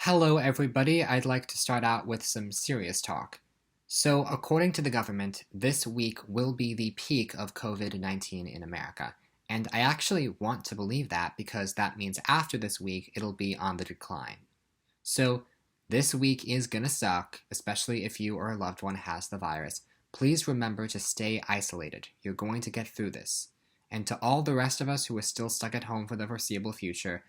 Hello, everybody. I'd like to start out with some serious talk. So, according to the government, this week will be the peak of COVID-19 in America. And I actually want to believe that because that means after this week, it'll be on the decline. So, this week is gonna suck, especially if you or a loved one has the virus. Please remember to stay isolated. You're going to get through this. And to all the rest of us who are still stuck at home for the foreseeable future,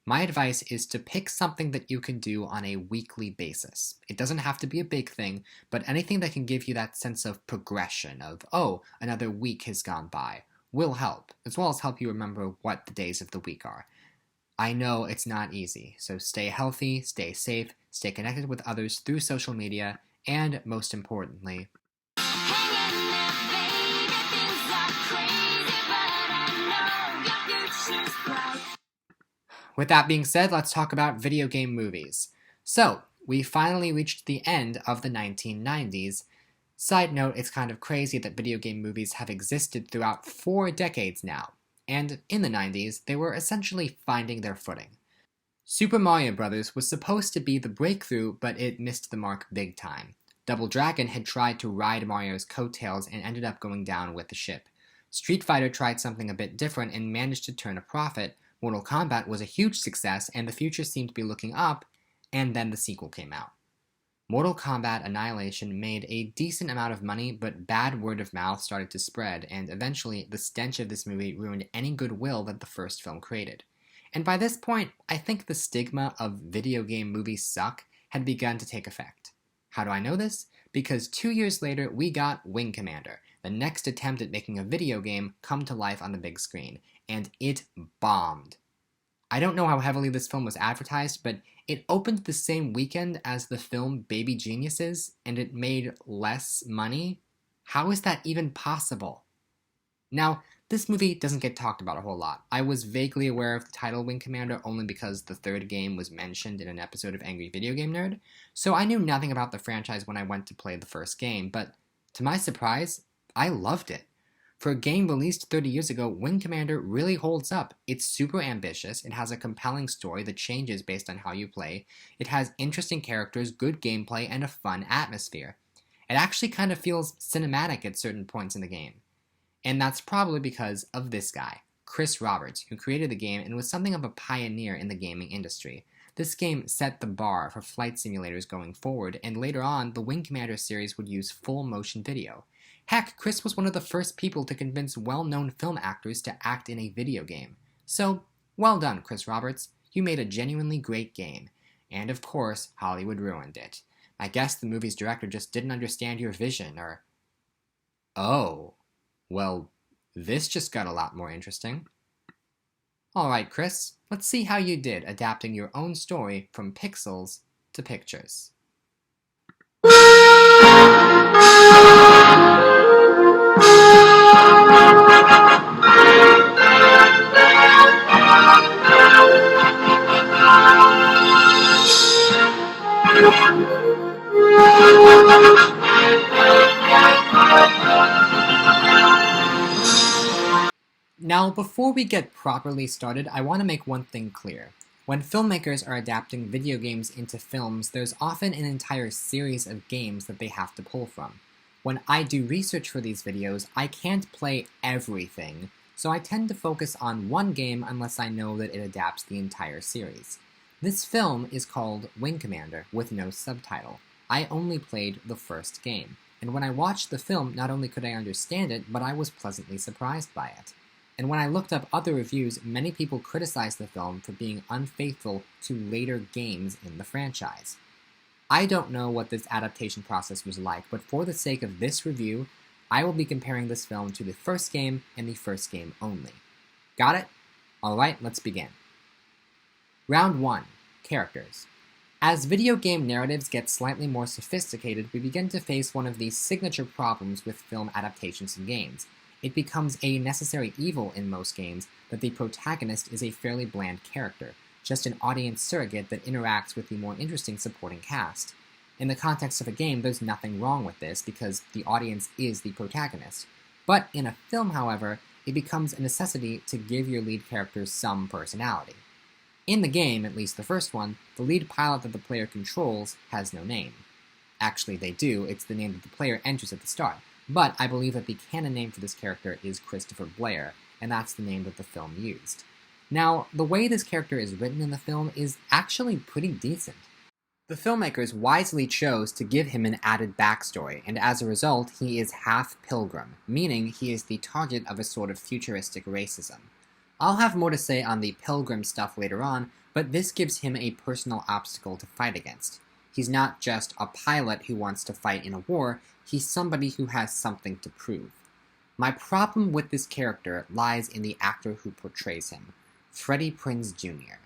my advice is to pick something that you can do on a weekly basis. It doesn't have to be a big thing, but anything that can give you that sense of progression of, oh, another week has gone by, will help, as well as help you remember what the days of the week are. I know it's not easy, so stay healthy, stay safe, stay connected with others through social media, and most importantly, with that being said, let's talk about video game movies. So, we finally reached the end of the 1990s. Side note, it's kind of crazy that video game movies have existed throughout 4 decades now, and in the 90s, they were essentially finding their footing. Super Mario Bros. Was supposed to be the breakthrough, but it missed the mark big time. Double Dragon had tried to ride Mario's coattails and ended up going down with the ship. Street Fighter tried something a bit different and managed to turn a profit. Mortal Kombat was a huge success, and the future seemed to be looking up, and then the sequel came out. Mortal Kombat Annihilation made a decent amount of money, but bad word of mouth started to spread, and eventually the stench of this movie ruined any goodwill that the first film created. And by this point, I think the stigma of video game movies suck had begun to take effect. How do I know this? Because 2 years later, we got Wing Commander, the next attempt at making a video game come to life on the big screen, and it bombed. I don't know how heavily this film was advertised, but it opened the same weekend as the film Baby Geniuses, and it made less money? How is that even possible? Now, this movie doesn't get talked about a whole lot. I was vaguely aware of the title Wing Commander only because the third game was mentioned in an episode of Angry Video Game Nerd, so I knew nothing about the franchise when I went to play the first game, but to my surprise, I loved it. For a game released 30 years ago, Wing Commander really holds up. It's super ambitious, it has a compelling story that changes based on how you play, it has interesting characters, good gameplay, and a fun atmosphere. It actually kind of feels cinematic at certain points in the game. And that's probably because of this guy, Chris Roberts, who created the game and was something of a pioneer in the gaming industry. This game set the bar for flight simulators going forward, and later on, the Wing Commander series would use full motion video. Heck, Chris was one of the first people to convince well-known film actors to act in a video game. So, well done, Chris Roberts. You made a genuinely great game. And of course, Hollywood ruined it. I guess the movie's director just didn't understand your vision, or... Oh. Well, this just got a lot more interesting. Alright, Chris, let's see how you did adapting your own story from pixels to pictures. Now, before we get properly started, I want to make one thing clear. When filmmakers are adapting video games into films, there's often an entire series of games that they have to pull from. When I do research for these videos, I can't play everything, so I tend to focus on one game unless I know that it adapts the entire series. This film is called Wing Commander, with no subtitle. I only played the first game, and when I watched the film, not only could I understand it, but I was pleasantly surprised by it. And when I looked up other reviews, many people criticized the film for being unfaithful to later games in the franchise. I don't know what this adaptation process was like, but for the sake of this review, I will be comparing this film to the first game and the first game only. Got it? Alright, let's begin. Round 1. Characters. As video game narratives get slightly more sophisticated, we begin to face one of these signature problems with film adaptations in games. It becomes a necessary evil in most games that the protagonist is a fairly bland character, just an audience surrogate that interacts with the more interesting supporting cast. In the context of a game, there's nothing wrong with this because the audience is the protagonist. But in a film, however, it becomes a necessity to give your lead characters some personality. In the game, at least the first one, the lead pilot that the player controls has no name. Actually, they do, it's the name that the player enters at the start, but I believe that the canon name for this character is Christopher Blair, and that's the name that the film used. Now, the way this character is written in the film is actually pretty decent. The filmmakers wisely chose to give him an added backstory, and as a result, he is half pilgrim, meaning he is the target of a sort of futuristic racism. I'll have more to say on the pilgrim stuff later on, but this gives him a personal obstacle to fight against. He's not just a pilot who wants to fight in a war, he's somebody who has something to prove. My problem with this character lies in the actor who portrays him, Freddie Prinze Jr.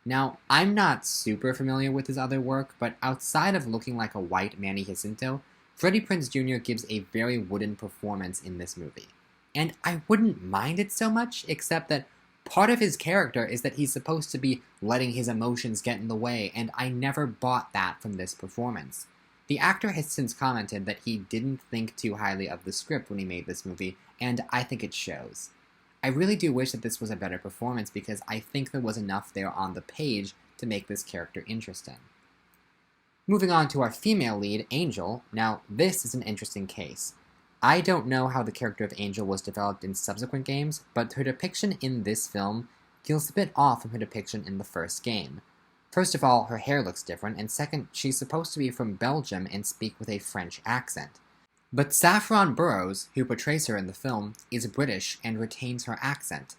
Now, I'm not super familiar with his other work, but outside of looking like a white Manny Jacinto, Freddie Prinze Jr. gives a very wooden performance in this movie. And I wouldn't mind it so much, except that part of his character is that he's supposed to be letting his emotions get in the way, and I never bought that from this performance. The actor has since commented that he didn't think too highly of the script when he made this movie, and I think it shows. I really do wish that this was a better performance because I think there was enough there on the page to make this character interesting. Moving on to our female lead, Angel. Now, this is an interesting case. I don't know how the character of Angel was developed in subsequent games, but her depiction in this film feels a bit off from her depiction in the first game. First of all, her hair looks different, and second, she's supposed to be from Belgium and speak with a French accent. But Saffron Burrows, who portrays her in the film, is British and retains her accent.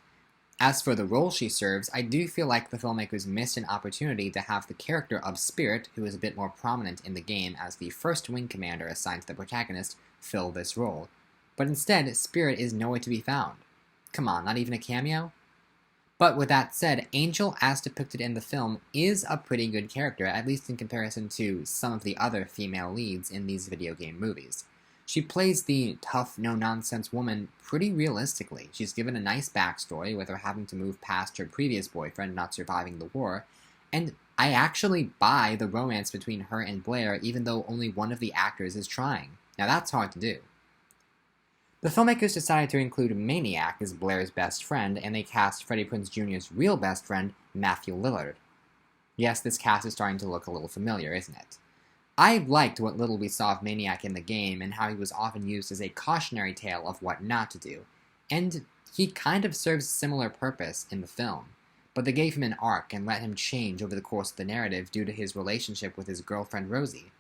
As for the role she serves, I do feel like the filmmakers missed an opportunity to have the character of Spirit, who is a bit more prominent in the game as the first wing commander assigned to the protagonist, fill this role. But instead, Spirit is nowhere to be found. Come on, not even a cameo? But with that said, Angel, as depicted in the film, is a pretty good character, at least in comparison to some of the other female leads in these video game movies. She plays the tough, no-nonsense woman pretty realistically. She's given a nice backstory, with her having to move past her previous boyfriend not surviving the war, and I actually buy the romance between her and Blair, even though only one of the actors is trying. Now that's hard to do. The filmmakers decided to include Maniac as Blair's best friend, and they cast Freddie Prinze Jr.'s real best friend, Matthew Lillard. Yes, this cast is starting to look a little familiar, isn't it? I liked what little we saw of Maniac in the game, and how he was often used as a cautionary tale of what not to do, and he kind of serves a similar purpose in the film, but they gave him an arc and let him change over the course of the narrative due to his relationship with his girlfriend Rosie.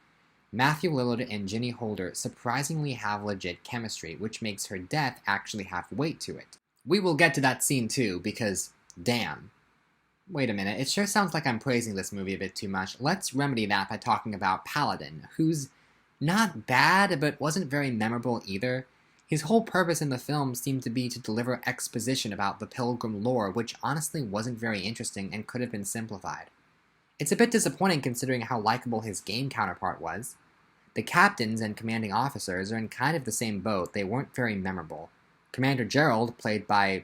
Matthew Lillard and Ginny Holder surprisingly have legit chemistry, which makes her death actually have weight to it. We will get to that scene too, because damn. Wait a minute, it sure sounds like I'm praising this movie a bit too much. Let's remedy that by talking about Paladin, who's not bad, but wasn't very memorable either. His whole purpose in the film seemed to be to deliver exposition about the Pilgrim lore, which honestly wasn't very interesting and could have been simplified. It's a bit disappointing considering how likable his game counterpart was. The captains and commanding officers are in kind of the same boat. They weren't very memorable. Commander Gerald, played by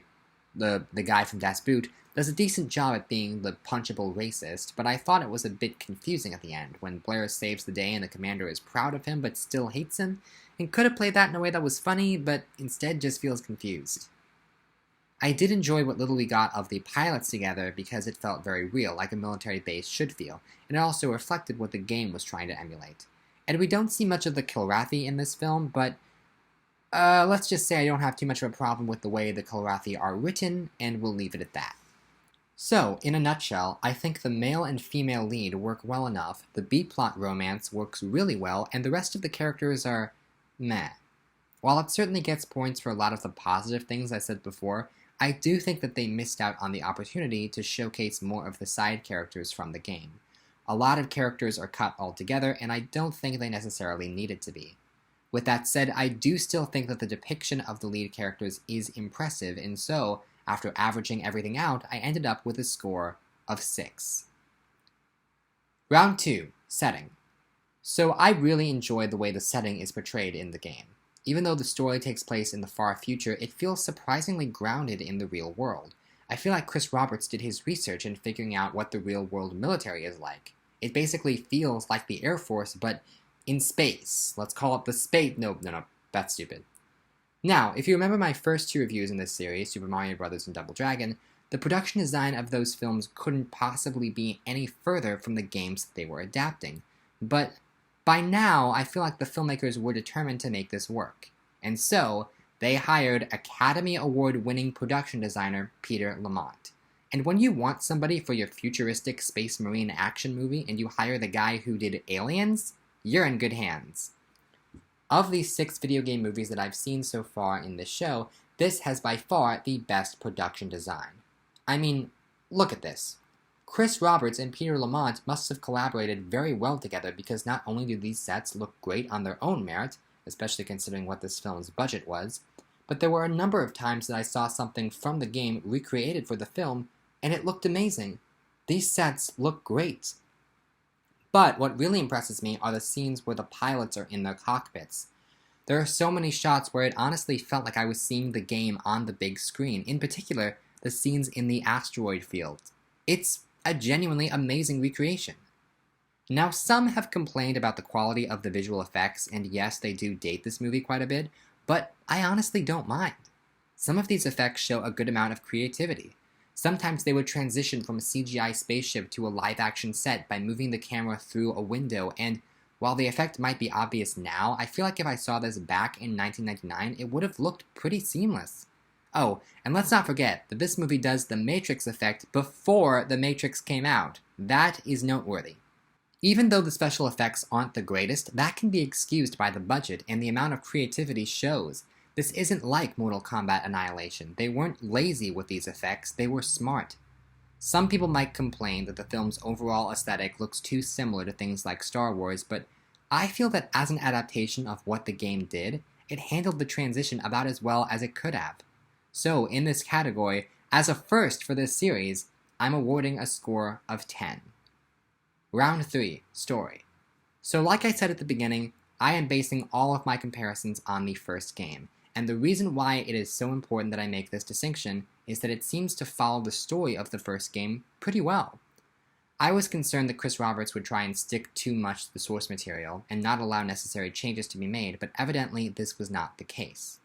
the guy from Das Boot, does a decent job at being the punchable racist, but I thought it was a bit confusing at the end, when Blair saves the day and the commander is proud of him but still hates him, and could have played that in a way that was funny, but instead just feels confused. I did enjoy what little we got of the pilots together because it felt very real, like a military base should feel, and it also reflected what the game was trying to emulate. And we don't see much of the Kilrathi in this film, but let's just say I don't have too much of a problem with the way the Kilrathi are written, and we'll leave it at that. So, in a nutshell, I think the male and female lead work well enough, the B-plot romance works really well, and the rest of the characters are meh. While it certainly gets points for a lot of the positive things I said before, I do think that they missed out on the opportunity to showcase more of the side characters from the game. A lot of characters are cut altogether, and I don't think they necessarily needed to be. With that said, I do still think that the depiction of the lead characters is impressive, and so, after averaging everything out, I ended up with a score of 6. Round 2, Setting. So I really enjoyed the way the setting is portrayed in the game. Even though the story takes place in the far future, it feels surprisingly grounded in the real world. I feel like Chris Roberts did his research in figuring out what the real-world military is like. It basically feels like the Air Force, but in space. Let's call it the space... No, that's stupid. Now, if you remember my first 2 reviews in this series, Super Mario Bros. And Double Dragon, The production design of those films couldn't possibly be any further from the games that they were adapting. But by now, I feel like the filmmakers were determined to make this work. And so, they hired Academy Award-winning production designer Peter Lamont. And when you want somebody for your futuristic space marine action movie and you hire the guy who did Aliens, you're in good hands. Of these 6 video game movies that I've seen so far in this show, this has by far the best production design. I mean, look at this. Chris Roberts and Peter Lamont must have collaborated very well together because not only do these sets look great on their own merit, especially considering what this film's budget was, but there were a number of times that I saw something from the game recreated for the film, and it looked amazing. These sets look great. But what really impresses me are the scenes where the pilots are in their cockpits. There are so many shots where it honestly felt like I was seeing the game on the big screen, in particular, the scenes in the asteroid field. It's a genuinely amazing recreation. Now, some have complained about the quality of the visual effects, and yes, they do date this movie quite a bit, but I honestly don't mind. Some of these effects show a good amount of creativity. Sometimes they would transition from a CGI spaceship to a live-action set by moving the camera through a window, and while the effect might be obvious now, I feel like if I saw this back in 1999, it would have looked pretty seamless. Oh, and let's not forget that this movie does the Matrix effect before the Matrix came out. That is noteworthy. Even though the special effects aren't the greatest, that can be excused by the budget, and the amount of creativity shows. This isn't like Mortal Kombat Annihilation. They weren't lazy with these effects, they were smart. Some people might complain that the film's overall aesthetic looks too similar to things like Star Wars, but I feel that as an adaptation of what the game did, it handled the transition about as well as it could have. So, in this category, as a first for this series, I'm awarding a score of 10. Round 3, Story. So like I said at the beginning, I am basing all of my comparisons on the first game, and the reason why it is so important that I make this distinction is that it seems to follow the story of the first game pretty well. I was concerned that Chris Roberts would try and stick too much to the source material and not allow necessary changes to be made, but evidently this was not the case.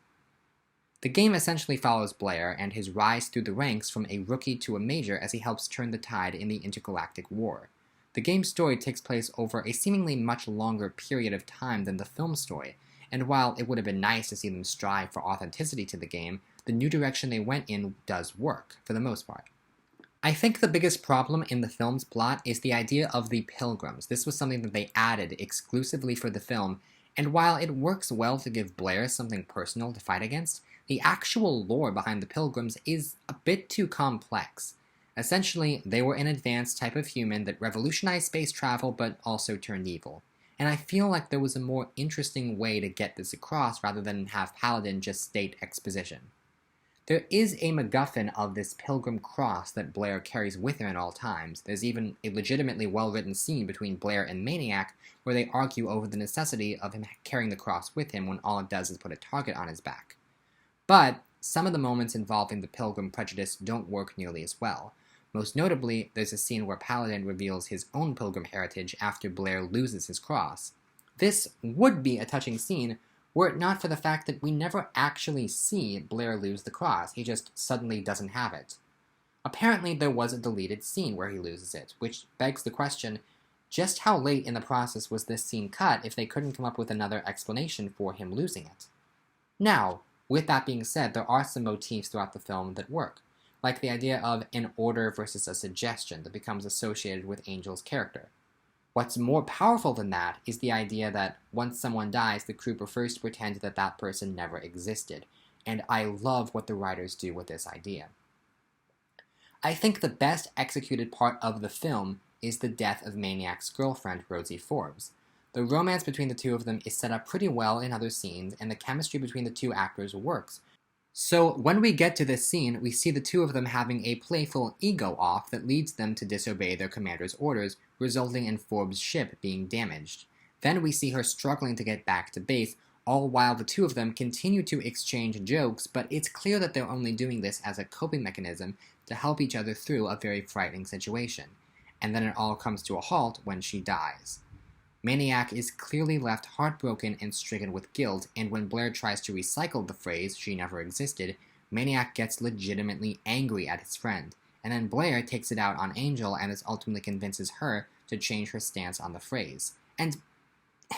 The game essentially follows Blair and his rise through the ranks from a rookie to a major as he helps turn the tide in the intergalactic war. The game's story takes place over a seemingly much longer period of time than the film story, and while it would have been nice to see them strive for authenticity to the game, the new direction they went in does work, for the most part. I think the biggest problem in the film's plot is the idea of the Pilgrims. This was something that they added exclusively for the film, and while it works well to give Blair something personal to fight against, the actual lore behind the Pilgrims is a bit too complex. Essentially, they were an advanced type of human that revolutionized space travel but also turned evil. And I feel like there was a more interesting way to get this across rather than have Paladin just state exposition. There is a MacGuffin of this pilgrim cross that Blair carries with him at all times. There's even a legitimately well-written scene between Blair and Maniac where they argue over the necessity of him carrying the cross with him when all it does is put a target on his back. But some of the moments involving the pilgrim prejudice don't work nearly as well. Most notably, there's a scene where Paladin reveals his own pilgrim heritage after Blair loses his cross. This would be a touching scene were it not for the fact that we never actually see Blair lose the cross, he just suddenly doesn't have it. Apparently there was a deleted scene where he loses it, which begs the question, just how late in the process was this scene cut if they couldn't come up with another explanation for him losing it? Now, with that being said, there are some motifs throughout the film that work, like the idea of an order versus a suggestion that becomes associated with Angel's character. What's more powerful than that is the idea that once someone dies, the crew prefers to pretend that that person never existed, and I love what the writers do with this idea. I think the best executed part of the film is the death of Maniac's girlfriend, Rosie Forbes. The romance between the two of them is set up pretty well in other scenes, and the chemistry between the two actors works. So when we get to this scene, we see the two of them having a playful ego-off that leads them to disobey their commander's orders, resulting in Forbes' ship being damaged. Then we see her struggling to get back to base, all while the two of them continue to exchange jokes, but it's clear that they're only doing this as a coping mechanism to help each other through a very frightening situation. And then it all comes to a halt when she dies. Maniac is clearly left heartbroken and stricken with guilt, and when Blair tries to recycle the phrase, "she never existed," Maniac gets legitimately angry at his friend, and then Blair takes it out on Angel and this ultimately convinces her to change her stance on the phrase. And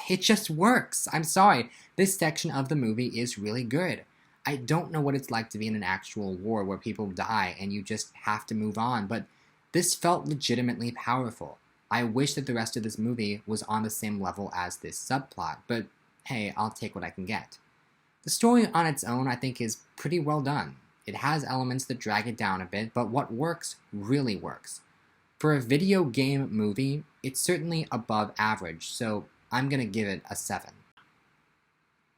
it just works. I'm sorry. This section of the movie is really good. I don't know what it's like to be in an actual war where people die and you just have to move on, but this felt legitimately powerful. I wish that the rest of this movie was on the same level as this subplot, but hey, I'll take what I can get. The story on its own, I think, is pretty well done. It has elements that drag it down a bit, but what works really works. For a video game movie, it's certainly above average, so I'm gonna give it a 7.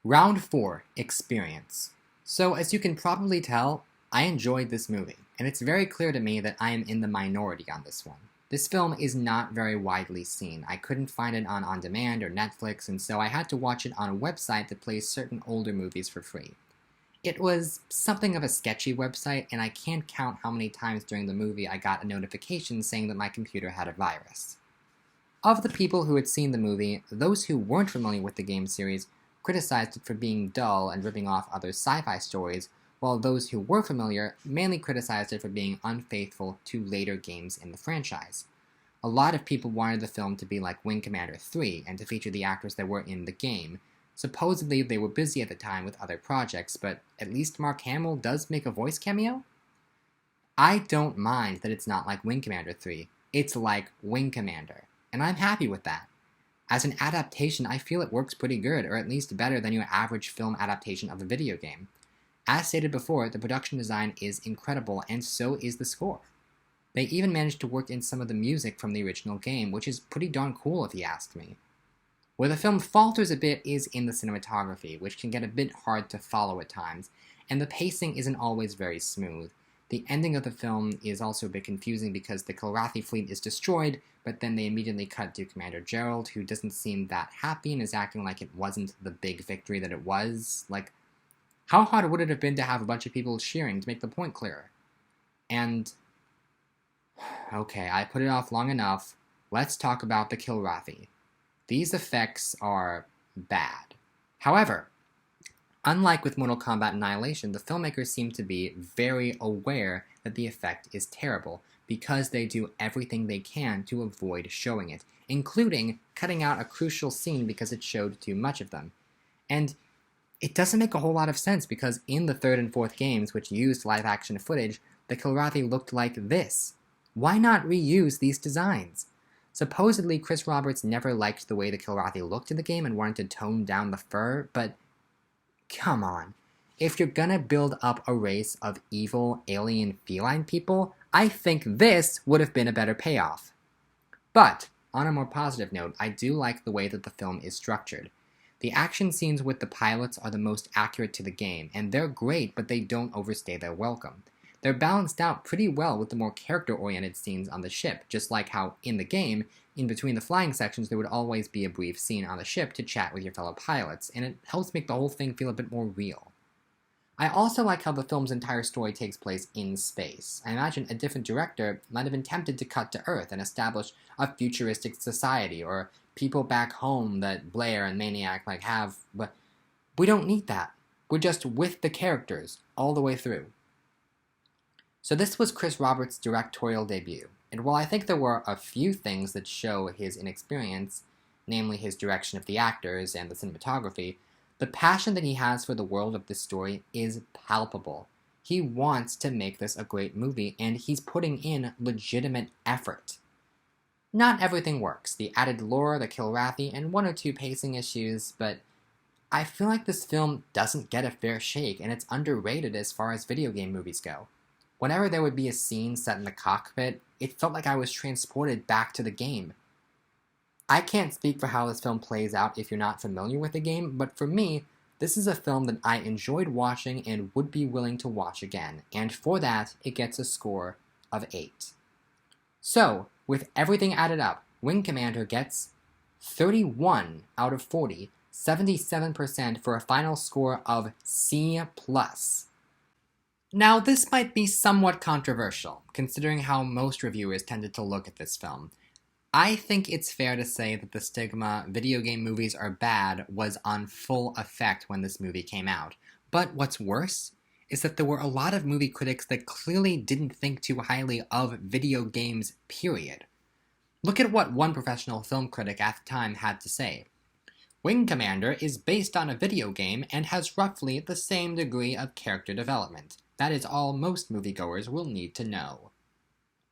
Round 4, Experience. So as you can probably tell, I enjoyed this movie, and it's very clear to me that I am in the minority on this one. This film is not very widely seen. I couldn't find it on demand or Netflix, and so I had to watch it on a website that plays certain older movies for free. It was something of a sketchy website, and I can't count how many times during the movie I got a notification saying that my computer had a virus. Of the people who had seen the movie, those who weren't familiar with the game series criticized it for being dull and ripping off other sci-fi stories, while those who were familiar mainly criticized it for being unfaithful to later games in the franchise. A lot of people wanted the film to be like Wing Commander 3 and to feature the actors that were in the game. Supposedly they were busy at the time with other projects, but at least Mark Hamill does make a voice cameo? I don't mind that it's not like Wing Commander 3. It's like Wing Commander, and I'm happy with that. As an adaptation, I feel it works pretty good, or at least better than your average film adaptation of a video game. As stated before, the production design is incredible, and so is the score. They even managed to work in some of the music from the original game, which is pretty darn cool if you ask me. Where the film falters a bit is in the cinematography, which can get a bit hard to follow at times, and the pacing isn't always very smooth. The ending of the film is also a bit confusing because the Kilrathi fleet is destroyed, but then they immediately cut to Commander Gerald, who doesn't seem that happy and is acting like it wasn't the big victory that it was. Like, how hard would it have been to have a bunch of people cheering to make the point clearer? And okay, I put it off long enough. Let's talk about the Kilrathi. These effects are bad. However, unlike with Mortal Kombat Annihilation, the filmmakers seem to be very aware that the effect is terrible because they do everything they can to avoid showing it, including cutting out a crucial scene because it showed too much of them. And it doesn't make a whole lot of sense because in the third and fourth games, which used live-action footage, the Kilrathi looked like this. Why not reuse these designs? Supposedly, Chris Roberts never liked the way the Kilrathi looked in the game and wanted to tone down the fur, but come on. If you're gonna build up a race of evil, alien, feline people, I think this would have been a better payoff. But, on a more positive note, I do like the way that the film is structured. The action scenes with the pilots are the most accurate to the game, and they're great, but they don't overstay their welcome. They're balanced out pretty well with the more character-oriented scenes on the ship, just like how, in the game, in between the flying sections there would always be a brief scene on the ship to chat with your fellow pilots, and it helps make the whole thing feel a bit more real. I also like how the film's entire story takes place in space. I imagine a different director might have been tempted to cut to Earth and establish a futuristic society, or people back home that Blair and Maniac have, but we don't need that. We're just with the characters all the way through. So this was Chris Roberts' directorial debut, and while I think there were a few things that show his inexperience, namely his direction of the actors and the cinematography, the passion that he has for the world of this story is palpable. He wants to make this a great movie, and he's putting in legitimate effort. Not everything works. The added lore, the Kilrathi, and one or two pacing issues, but I feel like this film doesn't get a fair shake, and it's underrated as far as video game movies go. Whenever there would be a scene set in the cockpit, it felt like I was transported back to the game. I can't speak for how this film plays out if you're not familiar with the game, but for me, this is a film that I enjoyed watching and would be willing to watch again, and for that, it gets a score of 8. So, with everything added up, Wing Commander gets 31 out of 40, 77% for a final score of C+. Now, this might be somewhat controversial, considering how most reviewers tended to look at this film. I think it's fair to say that the stigma video game movies are bad was on full effect when this movie came out. But what's worse is that there were a lot of movie critics that clearly didn't think too highly of video games, period. Look at what one professional film critic at the time had to say. Wing Commander is based on a video game and has roughly the same degree of character development. That is all most moviegoers will need to know.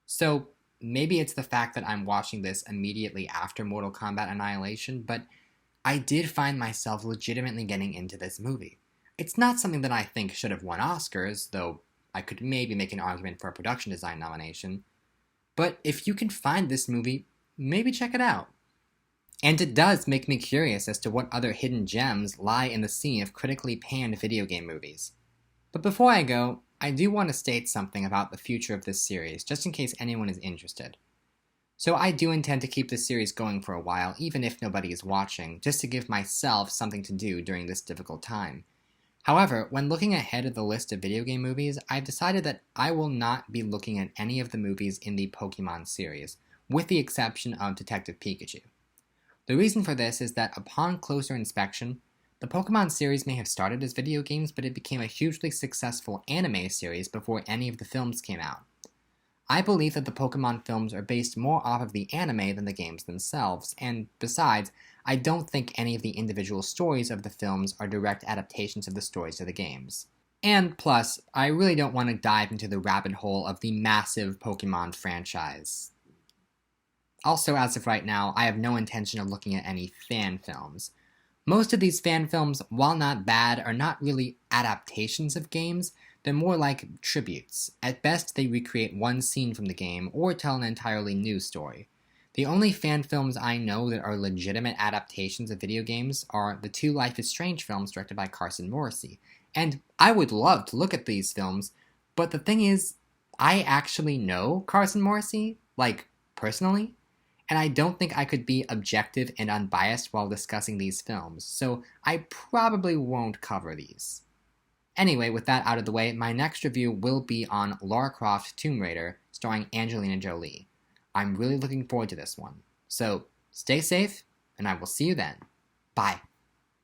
So, maybe it's the fact that I'm watching this immediately after Mortal Kombat Annihilation, but I did find myself legitimately getting into this movie. It's not something that I think should have won Oscars, though I could maybe make an argument for a production design nomination. But if you can find this movie, maybe check it out. And it does make me curious as to what other hidden gems lie in the sea of critically panned video game movies. But before I go, I do want to state something about the future of this series, just in case anyone is interested. So I do intend to keep this series going for a while, even if nobody is watching, just to give myself something to do during this difficult time. However, when looking ahead at the list of video game movies, I've decided that I will not be looking at any of the movies in the Pokemon series, with the exception of Detective Pikachu. The reason for this is that upon closer inspection, the Pokemon series may have started as video games, but it became a hugely successful anime series before any of the films came out. I believe that the Pokemon films are based more off of the anime than the games themselves, and besides, I don't think any of the individual stories of the films are direct adaptations of the stories of the games. And plus, I really don't want to dive into the rabbit hole of the massive Pokemon franchise. Also, as of right now, I have no intention of looking at any fan films. Most of these fan films, while not bad, are not really adaptations of games, they're more like tributes. At best, they recreate one scene from the game, or tell an entirely new story. The only fan films I know that are legitimate adaptations of video games are the two Life is Strange films directed by Carson Morrissey. And I would love to look at these films, but the thing is, I actually know Carson Morrissey, personally, and I don't think I could be objective and unbiased while discussing these films, so I probably won't cover these. Anyway, with that out of the way, my next review will be on Lara Croft Tomb Raider, starring Angelina Jolie. I'm really looking forward to this one. So, stay safe, and I will see you then. Bye.